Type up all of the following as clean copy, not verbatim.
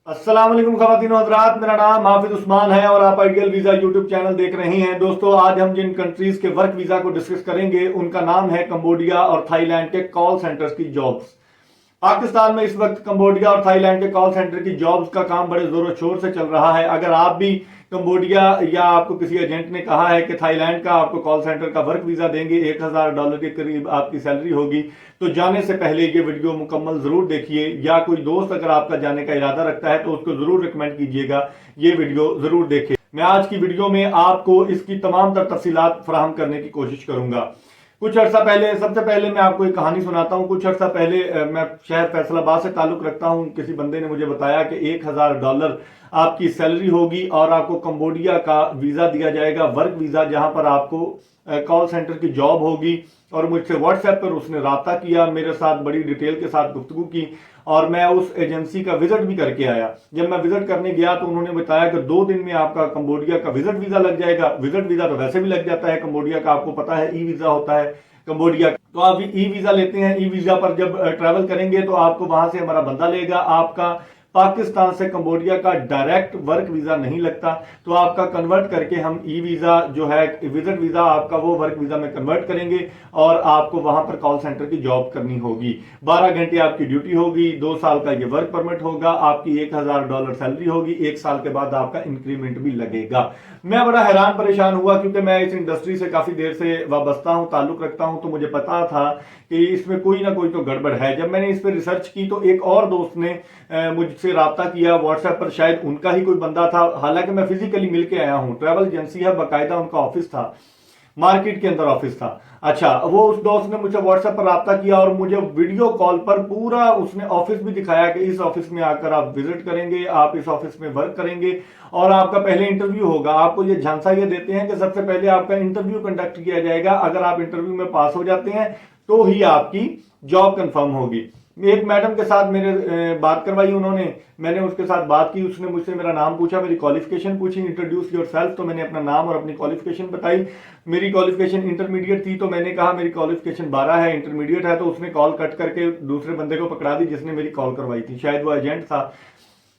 अस्सलाम वालेकुम ख़वातीन व हज़रात, मेरा नाम हाफिज उस्मान है और आप आइडियल वीज़ा यूट्यूब चैनल देख रहे हैं। दोस्तों, आज हम जिन कंट्रीज़ के वर्क वीज़ा को डिस्कस करेंगे उनका नाम है कंबोडिया और थाईलैंड के कॉल सेंटर्स की जॉब्स। पाकिस्तान में इस वक्त कंबोडिया और थाईलैंड के कॉल सेंटर की जॉब्स का काम बड़े जोरों शोर से चल रहा है। अगर आप भी कंबोडिया या आपको किसी एजेंट ने कहा है कि थाईलैंड का आपको कॉल सेंटर का वर्क वीजा देंगे, $1000 के करीब आपकी सैलरी होगी, तो जाने से पहले ये वीडियो मुकम्मल जरूर देखिए। या कोई दोस्त अगर आपका जाने का इरादा रखता है तो उसको जरूर रिकमेंड कीजिएगा ये वीडियो जरूर देखे। मैं आज की वीडियो में आपको इसकी तमाम तर तफसीलात फराहम करने की कोशिश करूंगा। कुछ अर्सा पहले, सबसे पहले मैं आपको एक कहानी सुनाता हूँ। कुछ अर्सा पहले मैं शहर फैसलाबाद से ताल्लुक रखता हूँ। किसी बंदे ने मुझे बताया कि $1000 आपकी सैलरी होगी और आपको कंबोडिया का वीजा दिया जाएगा, वर्क वीजा, जहां पर आपको कॉल सेंटर की जॉब होगी। और मुझसे व्हाट्सएप पर उसने राब्ता किया, मेरे साथ बड़ी डिटेल के साथ गुफ्तगू की और मैं उस एजेंसी का विजिट भी करके आया। जब मैं विजिट करने गया तो उन्होंने बताया कि 2 दिन में आपका कंबोडिया का विजिट वीजा लग जाएगा। विजिट वीजा तो वैसे भी लग जाता है कंबोडिया का, आपको पता है, ई वीजा होता है कंबोडिया का। तो आप ई वीजा लेते हैं। ई वीजा पर जब ट्रैवल करेंगे तो आपको वहां से हमारा बंदा लेगा। आपका पाकिस्तान से कंबोडिया का डायरेक्ट वर्क वीजा नहीं लगता, तो आपका कन्वर्ट करके हम ई वीजा जो है, विजिट वीजा आपका, वो वर्क वीजा में कन्वर्ट करेंगे और आपको वहां पर कॉल सेंटर की जॉब करनी होगी। 12 घंटे आपकी ड्यूटी होगी, 2 साल का ये वर्क परमिट होगा, आपकी $1000 सैलरी होगी, 1 साल के बाद आपका इंक्रीमेंट भी लगेगा। मैं बड़ा हैरान परेशान हुआ क्योंकि मैं इस इंडस्ट्री से काफी देर से वाबस्ता हूं, ताल्लुक रखता हूं, तो मुझे पता था कि इसमें कोई ना कोई तो गड़बड़ है। जब मैंने इस पर रिसर्च की तो एक और दोस्त ने मुझसे राब्ता किया व्हाट्सएप पर, शायद उनका ही कोई बंदा था। हालांकि मैं फिजिकली मिलके आया हूं, ट्रैवल एजेंसी है, बाकायदा उनका ऑफिस था, मार्केट के अंदर ऑफिस था। अच्छा, वो उस दोस्त ने मुझसे व्हाट्सएप पर राब्ता किया और मुझे वीडियो कॉल पर पूरा उसने ऑफिस भी दिखाया कि इस ऑफिस में आकर आप विजिट करेंगे, आप इस ऑफिस में वर्क करेंगे और आपका पहले इंटरव्यू होगा। आपको ये झांसा ये देते हैं कि सबसे पहले आपका इंटरव्यू कंडक्ट किया जाएगा, अगर आप इंटरव्यू में पास हो जाते हैं तो ही आपकी जॉब कंफर्म होगी। एक मैडम के साथ मेरे बात करवाई उन्होंने, मैंने उसके साथ बात की, उसने मुझसे मेरा नाम पूछा, मेरी क्वालिफिकेशन पूछी, इंट्रोड्यूस योरसेल्फ, तो मैंने अपना नाम और अपनी क्वालिफिकेशन बताई। मेरी क्वालिफिकेशन इंटरमीडिएट थी, तो मैंने कहा मेरी क्वालिफिकेशन 12 है, इंटरमीडिएट है। तो उसने कॉल कट करके दूसरे बंदे को पकड़ा दी जिसने मेरी कॉल करवाई थी, शायद वो एजेंट था।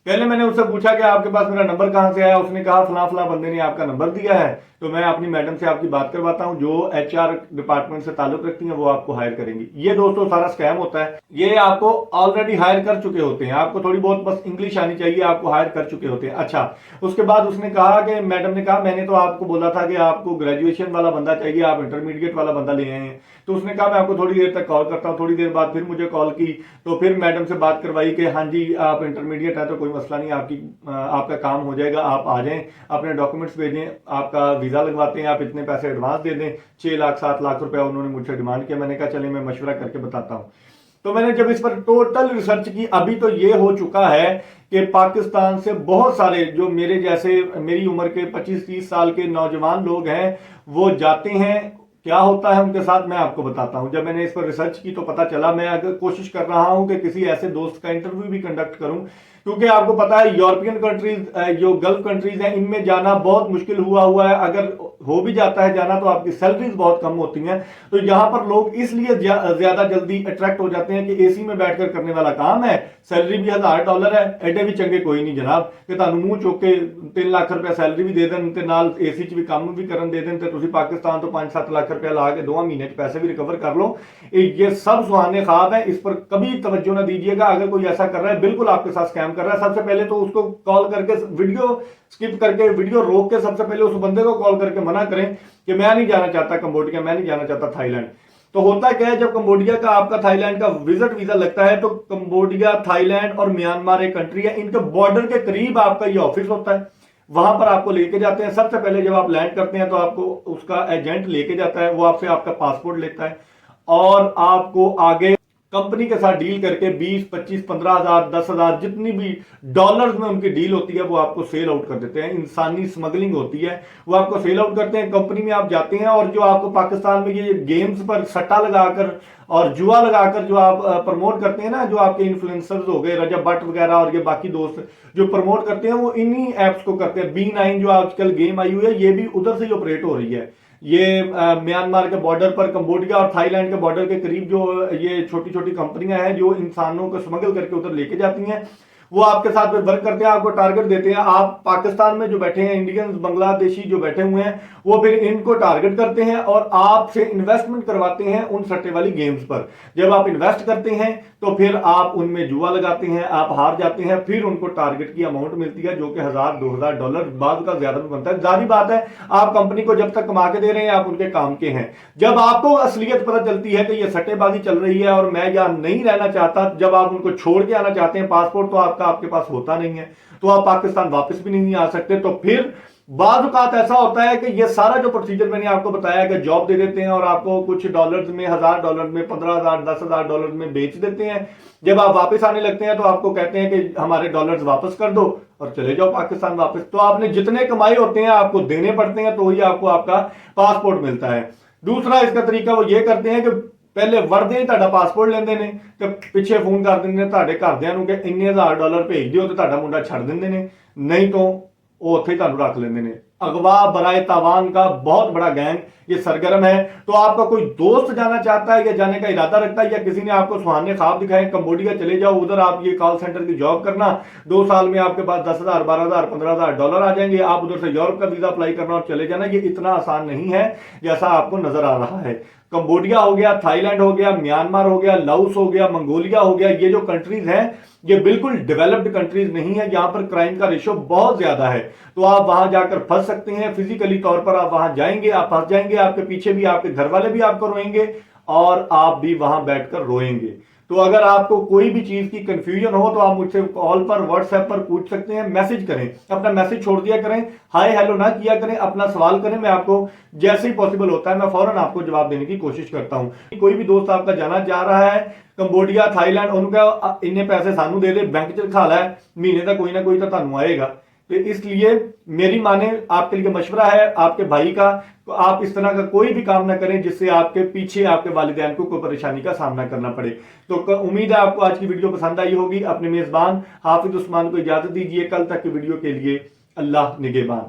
पहले मैंने उससे पूछा कि आपके पास मेरा नंबर कहां से आया। उसने कहा फला फला बंदे ने आपका नंबर दिया है, तो मैं अपनी मैडम से आपकी बात करवाता हूं, जो एचआर डिपार्टमेंट से ताल्लुक रखती हैं, वो आपको हायर करेंगी। ये दोस्तों सारा स्कैम होता है। ये आपको ऑलरेडी हायर कर चुके होते हैं, आपको थोड़ी बहुत बस इंग्लिश आनी चाहिए, आपको हायर कर चुके होते हैं। अच्छा, उसके बाद उसने कहा कि मैडम ने कहा मैंने तो आपको बोला था कि आपको ग्रेजुएशन वाला बंदा चाहिए, आप इंटरमीडिएट वाला बंदा ले आए हैं। तो उसने कहा मैं आपको थोड़ी देर तक कॉल करता हूँ। थोड़ी देर बाद फिर मुझे कॉल की, तो फिर मैडम से बात करवाई कि हाँ जी आप इंटरमीडिएट है तो कोई मसला नहीं, आपका काम हो जाएगा, आप आ जाएं, अपने डॉक्यूमेंट्स भेजें, आपका वीजा लगवाते हैं, आप इतने पैसे एडवांस दे दें। 6 लाख 7 लाख रुपया उन्होंने मुझसे डिमांड किया। मैंने कहा चलिए मैं मशवरा करके बताता हूँ। तो मैंने जब इस पर टोटल रिसर्च की, अभी तो ये हो चुका है कि पाकिस्तान से बहुत सारे जो मेरे जैसे मेरी उम्र के 25-30 साल के नौजवान लोग हैं वो जाते हैं। क्या होता है उनके साथ मैं आपको बताता हूं। जब मैंने इस पर रिसर्च की तो पता चला, मैं अगर कोशिश कर रहा हूं कि किसी ऐसे दोस्त का इंटरव्यू भी कंडक्ट करूं, क्योंकि आपको पता है यूरोपियन कंट्रीज, जो गल्फ कंट्रीज हैं, इनमें जाना बहुत मुश्किल हुआ है। अगर हो भी जाता है जाना तो आपकी सैलरीज बहुत कम होती हैं। तो यहां पर लोग इसलिए ज्यादा जल्दी अट्रैक्ट हो जाते हैं कि एसी में बैठकर करने वाला काम है, सैलरी भी $1000 है, एडे भी चंगे कोई नहीं जनाब कि तुहानू मुंह चुक के 3 लाख रुपया सैलरी भी दे देन ते नाल एसी च भी काम भी करन दे देन ते तुसी पाकिस्तान तो 5-7 लाख रुपया ला के 2 महीने पैसे भी रिकवर कर लो। ये सब सुहाने ख्वाब है, इस पर कभी तवज्जो ना दीजिएगा। अगर कोई ऐसा कर रहा है, बिल्कुल आपके साथ स्कैम कर रहा है, सबसे पहले तो उसको कॉल करके, वीडियो स्किप करके, वीडियो रोक के सबसे पहले उस बंदे को कॉल करके मना करें कि मैं नहीं जाना चाहता कंबोडिया, मैं नहीं जाना चाहता थाईलैंड। तो होता क्या है, जब कंबोडिया का आपका थाईलैंड का विजिट वीजा लगता है तो कंबोडिया, थाईलैंड और म्यांमार एक कंट्री है, इनके बॉर्डर के करीब आपका ये ऑफिस होता है। वहां पर आपको लेके जाते हैं। सबसे पहले जब आप लैंड करते हैं तो आपको उसका एजेंट लेके जाता है, वो आपसे आपका पासपोर्ट लेता है और आपको आगे कंपनी के साथ डील करके 20, 25, 15,000, 10,000 जितनी भी डॉलर्स में उनकी डील होती है वो आपको सेल आउट कर देते हैं। इंसानी स्मगलिंग होती है, वो आपको सेल आउट करते हैं। कंपनी में आप जाते हैं और जो आपको पाकिस्तान में ये गेम्स पर सट्टा लगाकर और जुआ लगाकर जो आप प्रमोट करते हैं ना, जो आपके इन्फ्लुएंसर्स हो गए, रजब भट्ट वगैरह और ये बाकी दोस्त जो प्रमोट करते हैं, वो इन्हीं एप्स को करते हैं। B9 जो आजकल गेम आई हुई है, ये भी उधर से ही ऑपरेट हो रही है। ये म्यांमार के बॉर्डर पर, कंबोडिया और थाईलैंड के बॉर्डर के करीब जो ये छोटी छोटी कंपनियां हैं जो इंसानों को स्मगल करके उधर लेके जाती हैं, वो आपके साथ में वर्क करते हैं, आपको टारगेट देते हैं। आप पाकिस्तान में जो बैठे हैं इंडियंस, बांग्लादेशी जो बैठे हुए हैं, वो फिर इनको टारगेट करते हैं और आपसे इन्वेस्टमेंट करवाते हैं उन सट्टे वाली गेम्स पर। जब आप इन्वेस्ट करते हैं तो फिर आप उनमें जुआ लगाते हैं, आप हार जाते हैं, फिर उनको टारगेट की अमाउंट मिलती है जो कि $1000-2000 बाद का ज्यादा भी बनता है। जारी बात है, आप कंपनी को जब तक कमा के दे रहे हैं आप उनके काम के हैं। जब आपको असलियत पता चलती है कि ये सट्टेबाजी चल रही है और मैं यहां नहीं रहना चाहता, जब आप उनको छोड़ के आना चाहते हैं, पासपोर्ट तो आपके पास होता नहीं है, तो आप पाकिस्तान वापस भी नहीं आ सकते, तो फिर बाद औकात ऐसा होता है कि ये सारा जो प्रोसीजर मैंने आपको बताया कि जॉब दे देते हैं और आपको कुछ डॉलर्स में, $1000 में, 15,000, $10,000 में बेच देते हैं। जब आप वापस आने लगते हैं तो आपको कहते हैं कि हमारे डॉलर्स वापस कर दो और चले जाओ पाकिस्तान वापस। तो आपने जितने कमाए होते हैं आपको देने पड़ते हैं, तो ही आपको आपका पासपोर्ट मिलता है। दूसरा इसका तरीका वो ये करते हैं कि पहले वरदे ਤੁਹਾਡਾ ਪਾਸਪੋਰਟ ਲੈਂਦੇ ਨੇ ਤੇ ਪਿੱਛੇ ਫੋਨ ਕਰ ਦਿੰਦੇ ਨੇ ਤੁਹਾਡੇ ਘਰਦਿਆਂ ਨੂੰ ਕਿ ਇੰਨੇ $1000 ਭੇਜ ਦਿਓ ਤੇ ਤੁਹਾਡਾ ਮੁੰਡਾ ਛੱਡ ਦਿੰਦੇ ਨੇ, नहीं तो वो उत्थे ਤੁਹਾਨੂੰ रख लेंगे ने। अगवा बराए तावान का बहुत बड़ा गैंग ये सरगर्म है। तो आपका कोई दोस्त जाना चाहता है या जाने का इरादा रखता है या किसी ने आपको सुहाने ख्वाब दिखाए कंबोडिया चले जाओ, उधर आप ये कॉल सेंटर की जॉब करना, 2 साल में आपके पास $10,000, $12,000, $15,000 आ जाएंगे, आप उधर से यूरोप का वीजा अप्लाई करना और चले जाना, ये इतना आसान नहीं है जैसा आपको नजर आ रहा है। कंबोडिया हो गया, थाईलैंड हो गया, म्यांमार हो गया, लाओस हो गया, मंगोलिया हो गया, ये जो कंट्रीज हैं ये बिल्कुल डेवलप्ड कंट्रीज नहीं है, यहां पर क्राइम का रेशो बहुत ज्यादा है। तो आप वहां जाकर फंस सकते हैं, फिजिकली तौर पर आप वहां जाएंगे, आप फंस जाएंगे, आपके पीछे भी आपके घर वाले भी आपको रोएंगे और आप भी वहां बैठकर रोएंगे। तो अगर आपको कोई भी चीज की कंफ्यूजन हो तो आप मुझसे कॉल पर, व्हाट्सएप पर पूछ सकते हैं, मैसेज करें, अपना मैसेज छोड़ दिया करें, हाय हेलो ना किया करें, अपना सवाल करें, मैं आपको जैसे ही पॉसिबल होता है मैं फौरन आपको जवाब देने की कोशिश करता हूं। कोई भी दोस्त आपका जाना चाह रहा है कंबोडिया, थाईलैंड, उनका इन्ने पैसे सानू दे दे, बैंक च रखा ला है, महीने का कोई ना कोई तो ਤੁਹਾਨੂੰ आएगा। तो इसलिए मेरी माने आपके लिए मशवरा है आपके भाई का, तो आप इस तरह का कोई भी काम ना करें जिससे आपके पीछे आपके वालिदैन को कोई परेशानी का सामना करना पड़े। तो उम्मीद है आपको आज की वीडियो पसंद आई होगी। अपने मेजबान हाफिज उस्मान को इजाजत दीजिए, कल तक की वीडियो के लिए अल्लाह निगहबान।